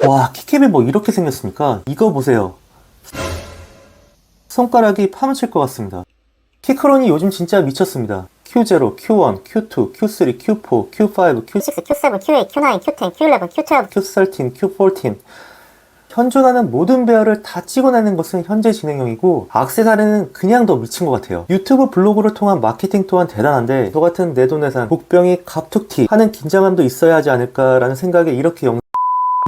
와, 키캡이 뭐 이렇게 생겼습니까? 이거 보세요. 손가락이 파묻힐 것 같습니다. 키크론이 요즘 진짜 미쳤습니다. Q0, Q1, Q2, Q3, Q4, Q5, Q6, Q7, Q8, Q9, Q10, Q11, Q12, Q13, Q14. 현존하는 모든 배열을 다 찍어내는 것은 현재 진행형이고, 액세서리는 그냥 더 미친 것 같아요. 유튜브 블로그를 통한 마케팅 또한 대단한데, 저 같은 내돈내산 복병이 갑툭튀 하는 긴장감도 있어야 하지 않을까라는 생각에 이렇게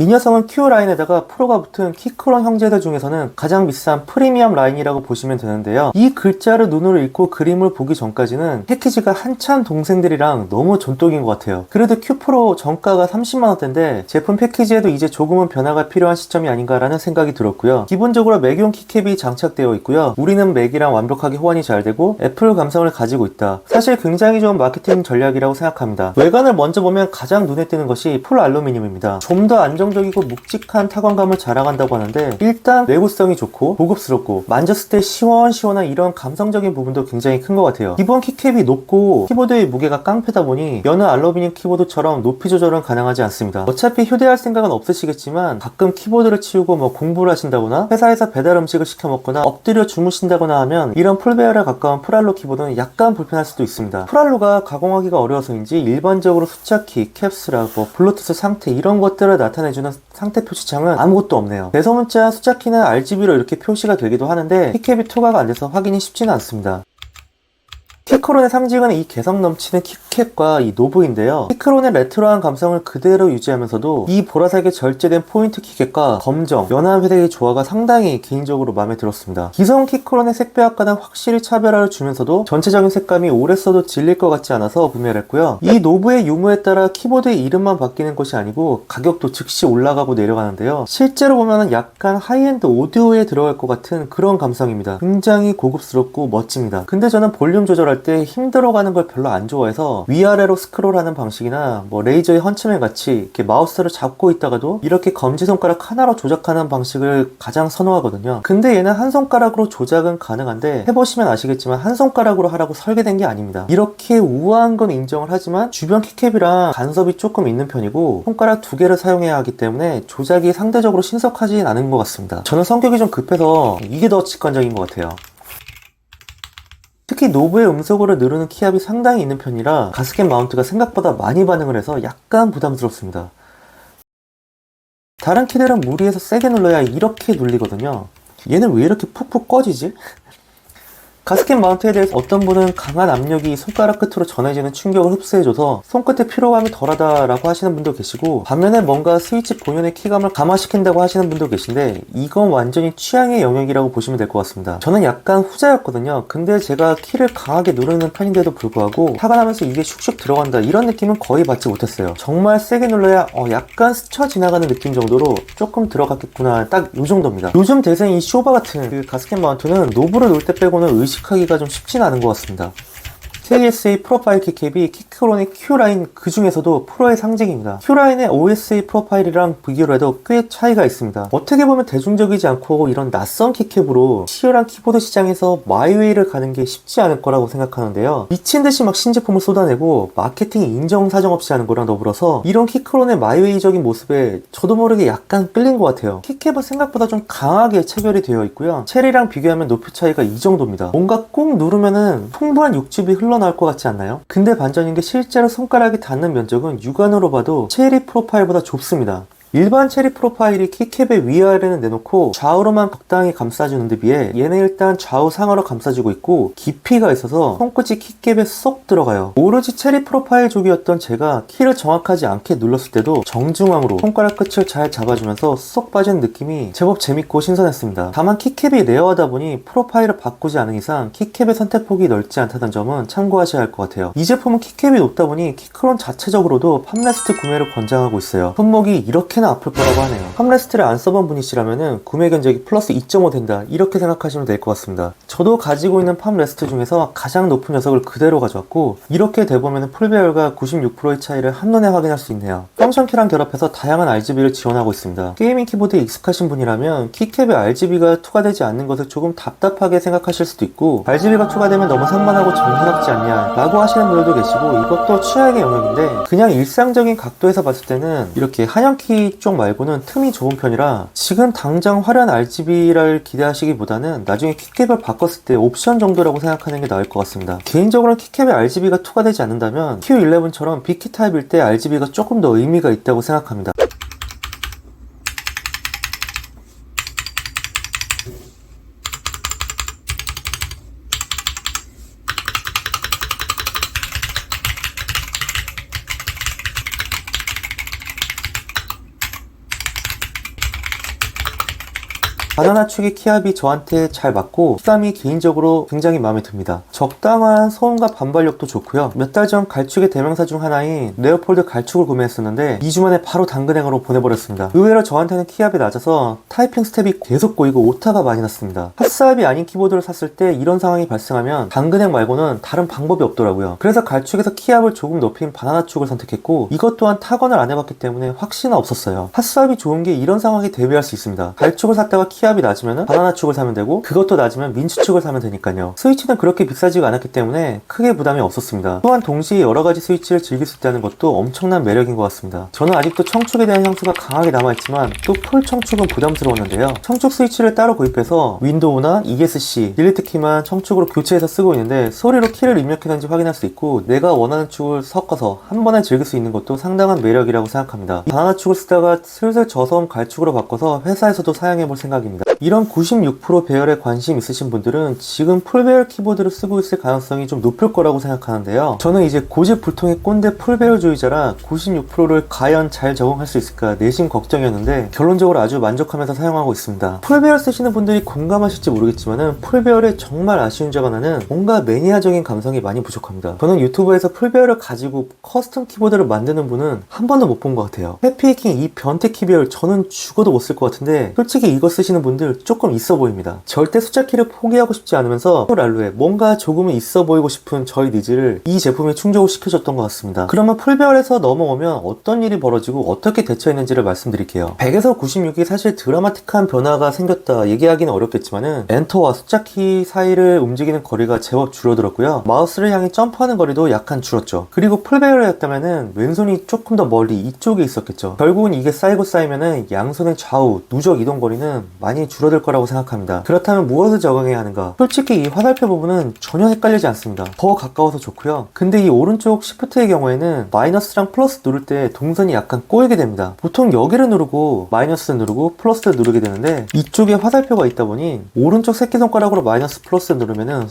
이 녀석은 Q 라인에다가 프로가 붙은 키크론 형제들 중에서는 가장 비싼 프리미엄 라인이라고 보시면 되는데요. 이 글자를 눈으로 읽고 그림을 보기 전까지는 패키지가 한참 동생들이랑 너무 존독인 것 같아요. 그래도 Q 프로 정가가 30만원대인데 제품 패키지에도 이제 조금은 변화가 필요한 시점이 아닌가라는 생각이 들었고요. 기본적으로 맥용 키캡이 장착되어 있고요. 우리는 맥이랑 완벽하게 호환이 잘 되고 애플 감성을 가지고 있다. 사실 굉장히 좋은 마케팅 전략이라고 생각합니다. 외관을 먼저 보면 가장 눈에 띄는 것이 풀 알루미늄입니다. 좀 더 안정적이고 묵직한 타건감을 자랑한다고 하는데, 일단 내구성이 좋고 고급스럽고 만졌을 때 시원시원한 이런 감성적인 부분도 굉장히 큰 것 같아요. 기본 키캡이 높고 키보드의 무게가 깡패다 보니 여느 알루미늄 키보드처럼 높이 조절은 가능하지 않습니다. 어차피 휴대할 생각은 없으시겠지만 가끔 키보드를 치우고 뭐 공부를 하신다거나 회사에서 배달 음식을 시켜 먹거나 엎드려 주무신다거나 하면 이런 풀배열에 가까운 풀알로 키보드는 약간 불편할 수도 있습니다. 풀알로가 가공하기가 어려워서인지 일반적으로 숫자키, 캡스락, 블루투스 상태 이런 것들을 나타내주는 상태 표시창은 아무것도 없네요. 대소문자 숫자키는 RGB로 이렇게 표시가 되기도 하는데 키캡이 투과가 안 돼서 확인이 쉽지는 않습니다. 키크론의 상징은 이 개성 넘치는 키캡과 이 노브인데요. 키크론의 레트로한 감성을 그대로 유지하면서도 이 보라색에 절제된 포인트 키캡과 검정, 연한 회색의 조화가 상당히 개인적으로 마음에 들었습니다. 기성 키크론의 색배합과는 확실히 차별화를 주면서도 전체적인 색감이 오래 써도 질릴 것 같지 않아서 구매를 했고요. 이 노브의 유무에 따라 키보드의 이름만 바뀌는 것이 아니고 가격도 즉시 올라가고 내려가는데요. 실제로 보면 약간 하이엔드 오디오에 들어갈 것 같은 그런 감성입니다. 굉장히 고급스럽고 멋집니다. 근데 저는 볼륨 조절할 때 힘들어가는 걸 별로 안 좋아해서 위아래로 스크롤하는 방식이나 레이저의 헌츠맨 같이 이렇게 마우스를 잡고 있다가도 이렇게 검지손가락 하나로 조작하는 방식을 가장 선호하거든요. 근데 얘는 한 손가락으로 조작은 가능한데 해보시면 아시겠지만 한 손가락으로 하라고 설계된 게 아닙니다. 이렇게 우아한 건 인정을 하지만 주변 키캡이랑 간섭이 조금 있는 편이고 손가락 두 개를 사용해야 하기 때문에 조작이 상대적으로 신속하진 않은 것 같습니다. 저는 성격이 좀 급해서 이게 더 직관적인 것 같아요. 특히 노브의 음속으로 누르는 키압이 상당히 있는 편이라 가스켓 마운트가 생각보다 많이 반응을 해서 약간 부담스럽습니다. 다른 키들은 무리해서 세게 눌러야 이렇게 눌리거든요. 얘는 왜 이렇게 푹푹 꺼지지? 가스켓 마운트에 대해서 어떤 분은 강한 압력이 손가락 끝으로 전해지는 충격을 흡수해줘서 손끝의 피로감이 덜하다라고 하시는 분도 계시고, 반면에 뭔가 스위치 본연의 키감을 감화시킨다고 하시는 분도 계신데 이건 완전히 취향의 영역이라고 보시면 될 것 같습니다. 저는 약간 후자였거든요. 근데 제가 키를 강하게 누르는 편인데도 불구하고 화가 나면서 이게 슉슉 들어간다 이런 느낌은 거의 받지 못했어요. 정말 세게 눌러야 약간 스쳐 지나가는 느낌 정도로 조금 들어갔겠구나, 딱 이 정도입니다. 요즘 대세인 이 쇼바 같은 그 가스켓 마운트는 노브를 놓을 때 빼고는 의식하기가 좀 쉽진 않은 것 같습니다. KSA 프로파일 키캡이 키크론의 Q라인 그 중에서도 프로의 상징입니다. Q라인의 OSA 프로파일이랑 비교를 해도 꽤 차이가 있습니다. 어떻게 보면 대중적이지 않고 이런 낯선 키캡으로 치열한 키보드 시장에서 마이웨이를 가는 게 쉽지 않을 거라고 생각하는데요. 미친듯이 막 신제품을 쏟아내고 마케팅 인정사정 없이 하는 거랑 더불어서 이런 키크론의 마이웨이적인 모습에 저도 모르게 약간 끌린 것 같아요. 키캡은 생각보다 좀 강하게 체결이 되어 있고요. 체리랑 비교하면 높이 차이가 이 정도입니다. 뭔가 꾹 누르면은 풍부한 육즙이 흘러나올 것 같지 않나요? 근데 반전인 게 실제로 손가락이 닿는 면적은 육안으로 봐도 체리 프로파일보다 좁습니다. 일반 체리 프로파일이 키캡의 위아래는 내놓고 좌우로만 적당히 감싸주는 데 비해 얘는 일단 좌우 상하로 감싸주고 있고 깊이가 있어서 손끝이 키캡에 쏙 들어가요. 오로지 체리 프로파일 족이었던 제가 키를 정확하지 않게 눌렀을 때도 정중앙으로 손가락 끝을 잘 잡아주면서 쏙 빠지는 느낌이 제법 재밌고 신선했습니다. 다만 키캡이 레어하다 보니 프로파일을 바꾸지 않은 이상 키캡의 선택폭이 넓지 않다는 점은 참고하셔야 할 것 같아요. 이 제품은 키캡이 높다 보니 키크론 자체적으로도 팜레스트 구매를 권장하고 있어요. 손목이 이렇게 아플 거라고 하네요. 팜레스트를 안 써본 분이시라면 구매 견적이 플러스 2.5 된다 이렇게 생각하시면 될 것 같습니다. 저도 가지고 있는 팜레스트 중에서 가장 높은 녀석을 그대로 가져왔고 이렇게 돼보면 풀배열과 96%의 차이를 한눈에 확인할 수 있네요. 펑션키랑 결합해서 다양한 RGB를 지원하고 있습니다. 게이밍 키보드에 익숙하신 분이라면 키캡에 RGB가 투과되지 않는 것을 조금 답답하게 생각하실 수도 있고 RGB가 투과되면 너무 산만하고 정신없지 않냐 라고 하시는 분들도 계시고 이것도 취향의 영역인데 그냥 일상적인 각도에서 봤을 때는 이렇게 한영키 RGB 쪽 말고는 틈이 좁은 편이라 지금 당장 화려한 RGB를 기대하시기보다는 나중에 키캡을 바꿨을 때 옵션 정도라고 생각하는 게 나을 것 같습니다. 개인적으로는 키캡에 RGB가 투과되지 않는다면 Q11처럼 B키 타입일 때 RGB가 조금 더 의미가 있다고 생각합니다. 바나나 축의 키압이 저한테 잘 맞고 흡감이 개인적으로 굉장히 마음에 듭니다. 적당한 소음과 반발력도 좋고요. 몇 달 전 갈축의 대명사 중 하나인 레오폴드 갈축을 구매했었는데 2주 만에 바로 당근행으로 보내버렸습니다. 의외로 저한테는 키압이 낮아서 타이핑 스텝이 계속 꼬이고 오타가 많이 났습니다. 핫스압이 아닌 키보드를 샀을 때 이런 상황이 발생하면 당근행 말고는 다른 방법이 없더라고요. 그래서 갈축에서 키압을 조금 높인 바나나 축을 선택했고 이것 또한 타건을 안 해봤기 때문에 확신은 없었어요. 핫스압이 좋은 게 이런 상황에 대비할 수 있습니다. 갈축을 샀다가 키압이 낮으면 바나나 축을 사면 되고 그것도 낮으면 민츠 축을 사면 되니까요. 스위치는 그렇게 비싸지가 않았기 때문에 크게 부담이 없었습니다. 또한 동시에 여러가지 스위치를 즐길 수 있다는 것도 엄청난 매력인 것 같습니다. 저는 아직도 청축에 대한 향수가 강하게 남아있지만 또 풀 청축은 부담스러웠는데요. 청축 스위치를 따로 구입해서 윈도우나 ESC, 딜리트 키만 청축으로 교체해서 쓰고 있는데 소리로 키를 입력했는지 확인할 수 있고 내가 원하는 축을 섞어서 한 번에 즐길 수 있는 것도 상당한 매력이라고 생각합니다. 바나나 축을 쓰다가 슬슬 저소음 갈축으로 바꿔서 회사에서도 사용해볼 생각입니다. 이런 96% 배열에 관심 있으신 분들은 지금 풀배열 키보드를 쓰고 있을 가능성이 좀 높을 거라고 생각하는데요. 저는 이제 고집불통의 꼰대 풀배열주의자라 96%를 과연 잘 적응할 수 있을까 내심 걱정이었는데 결론적으로 아주 만족하면서 사용하고 있습니다. 풀배열 쓰시는 분들이 공감하실지 모르겠지만은 풀배열에 정말 아쉬운 점 하나는 뭔가 매니아적인 감성이 많이 부족합니다. 저는 유튜브에서 풀배열을 가지고 커스텀 키보드를 만드는 분은 한 번도 못 본 것 같아요. 해피해킹 이 변태 키배열 저는 죽어도 못 쓸 것 같은데 솔직히 이거 쓰시는 분들 조금 있어 보입니다. 절대 숫자키를 포기하고 싶지 않으면서 랄루에 뭔가 조금은 있어 보이고 싶은 저희 니즈를 이 제품이 충족을 시켜줬던 것 같습니다. 그러면 풀배열에서 넘어오면 어떤 일이 벌어지고 어떻게 대처했는지를 말씀드릴게요. 100에서 96이 사실 드라마틱한 변화가 생겼다 얘기하기는 어렵겠지만은 엔터와 숫자키 사이를 움직이는 거리가 제법 줄어들었고요. 마우스를 향해 점프하는 거리도 약간 줄었죠. 그리고 풀배열이었다면은 왼손이 조금 더 멀리 이쪽에 있었겠죠. 결국은 이게 쌓이고 쌓이면은 양손의 좌우 누적 이동 거리는 많이 줄어들 거라고 생각합니다. 그렇다면 무엇을 적응해야 하는가? 솔직히 이 화살표 부분은 전혀 헷갈리지 않습니다. 더 가까워서 좋고요. 근데 이 오른쪽 시프트의 경우에는 마이너스랑 플러스 누를 때 동선이 약간 꼬이게 됩니다. 보통 여기를 누르고 마이너스를 누르고 플러스를 누르게 되는데 이쪽에 화살표가 있다 보니 오른쪽 새끼손가락으로 마이너스 플러스 누르면은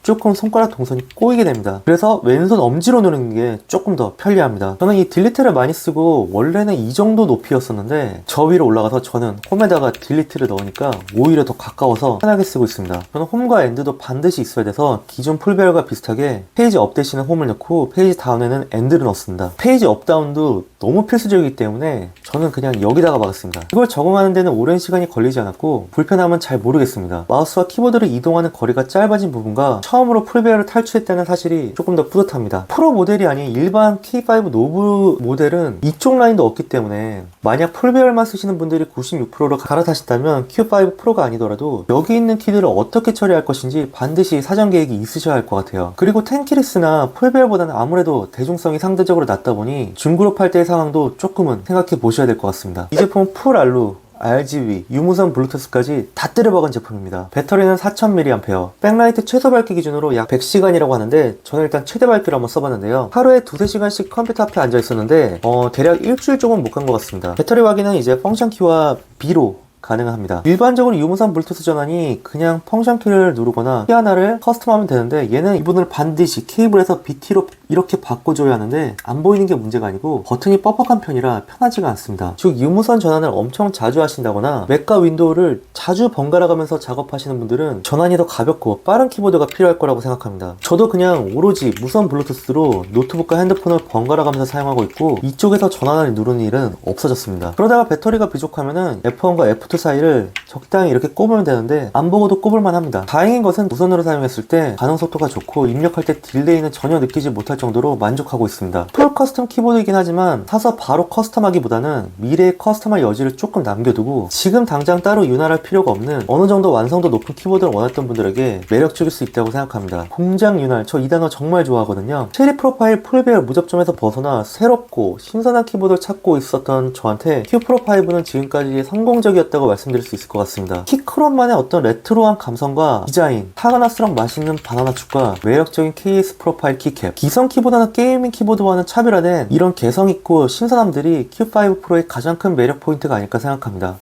조금 손가락 동선이 꼬이게 됩니다. 그래서 왼손 엄지로 누르는 게 조금 더 편리합니다. 저는 이 딜리트를 많이 쓰고 원래는 이 정도 높이였었는데 저 위로 올라가서 저는 홈에다가 딜리트를 넣으니까 오히려 더 가까워서 편하게 쓰고 있습니다. 저는 홈과 엔드도 반드시 있어야 돼서 기존 풀배열과 비슷하게 페이지 업 대신에 홈을 넣고 페이지 다운에는 엔드를 넣습니다. 페이지 업 다운도 너무 필수적이기 때문에 저는 그냥 여기다가 박았습니다. 이걸 적응하는 데는 오랜 시간이 걸리지 않았고 불편함은 잘 모르겠습니다. 마우스와 키보드를 이동하는 거리가 짧아진 부분과 처음으로 풀배열을 탈출했다는 사실이 조금 더 뿌듯합니다. 프로 모델이 아닌 일반 K5 노브 모델은 이쪽 라인도 없기 때문에 만약 풀배열만 쓰시는 분들이 96%로 갈아타신다면 Q5 프로가 아니더라도 여기 있는 키들을 어떻게 처리할 것인지 반드시 사전 계획이 있으셔야 할 것 같아요. 그리고 10키리스나 풀배열보다는 아무래도 대중성이 상대적으로 낮다 보니 중그룹 할 때의 상황도 조금은 생각해 보셔야 될 것 같습니다. 이 제품은 풀 알루 RGB, 유무선 블루투스까지 다 때려박은 제품입니다. 배터리는 4000mAh, 백라이트 최소 밝기 기준으로 약 100시간이라고 하는데 저는 일단 최대 밝기로 한번 써봤는데요. 하루에 2~3시간씩 컴퓨터 앞에 앉아있었는데 대략 일주일 조금 못 간 것 같습니다. 배터리 확인은 이제 펑션 키와 B로 가능합니다. 일반적으로 유무선 블루투스 전환이 그냥 펑션 키를 누르거나 키 하나를 커스텀하면 되는데 얘는 이 부분을 반드시 케이블에서 BT로 이렇게 바꿔줘야 하는데 안 보이는 게 문제가 아니고 버튼이 뻑뻑한 편이라 편하지가 않습니다. 즉 유무선 전환을 엄청 자주 하신다거나 맥과 윈도우를 자주 번갈아 가면서 작업하시는 분들은 전환이 더 가볍고 빠른 키보드가 필요할 거라고 생각합니다. 저도 그냥 오로지 무선 블루투스로 노트북과 핸드폰을 번갈아 가면서 사용하고 있고 이쪽에서 전환을 누르는 일은 없어졌습니다. 그러다가 배터리가 부족하면은 F1과 F2 레프트 사이를 적당히 이렇게 꼽으면 되는데 안 보고도 꼽을만 합니다. 다행인 것은 무선으로 사용했을 때 반응 속도가 좋고 입력할 때 딜레이는 전혀 느끼지 못할 정도로 만족하고 있습니다. 풀 커스텀 키보드이긴 하지만 사서 바로 커스텀하기보다는 미래의 커스텀할 여지를 조금 남겨두고 지금 당장 따로 윤활할 필요가 없는 어느 정도 완성도 높은 키보드를 원했던 분들에게 매력적일 수 있다고 생각합니다. 공장 윤활, 저 이 단어 정말 좋아하거든요. 체리 프로파일 풀배열 무접점에서 벗어나 새롭고 신선한 키보드를 찾고 있었던 저한테 Q 프로5는 지금까지 성공적이었다고 말씀드릴 수 있을 것 같습니다. 키크롬만의 어떤 레트로한 감성과 디자인, 타가나스랑 맛있는 바나나축과 매력적인 KS 프로파일 키캡, 기성 키보드나 게이밍 키보드와는 차별화된 이런 개성있고 신선함들이 Q5 프로의 가장 큰 매력 포인트가 아닐까 생각합니다.